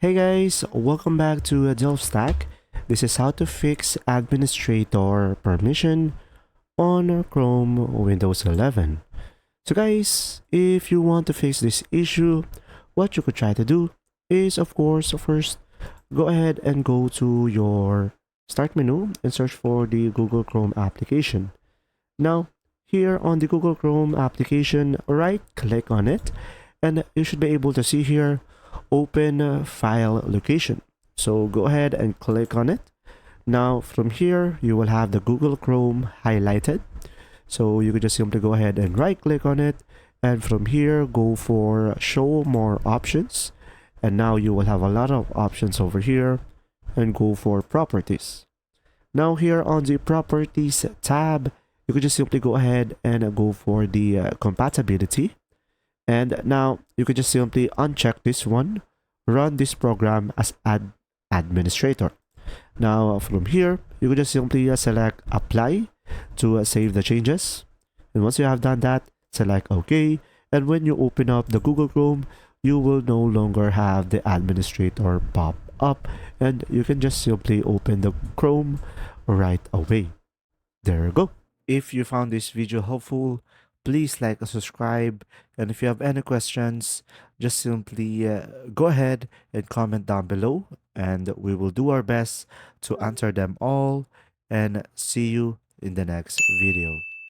Hey guys, welcome back to DelfStack. This is how to fix administrator permission on Chrome Windows 11. So guys, if you want to fix this issue, what you could try to do is of course first go ahead and go to your start menu and search for the Google Chrome application. Now, here on the Google Chrome application, right click on it and you should be able to see here open file location. So go ahead and click on it. Now from here you will have the Google Chrome highlighted, so you could just simply go ahead and right click on it, and from here go for show more options, and now you will have a lot of options over here, and go for properties. Now here on the properties tab, you could just simply go ahead and go for the compatibility. And now you could just simply uncheck this one, run this program as administrator. Now from here, you could just simply select apply to save the changes. And once you have done that, select OK. And when you open up the Google Chrome, you will no longer have the administrator pop up, and you can just simply open the Chrome right away. There you go. If you found this video helpful, please like and subscribe. And if you have any questions, just simply go ahead and comment down below, and we will do our best to answer them all. And see you in the next video.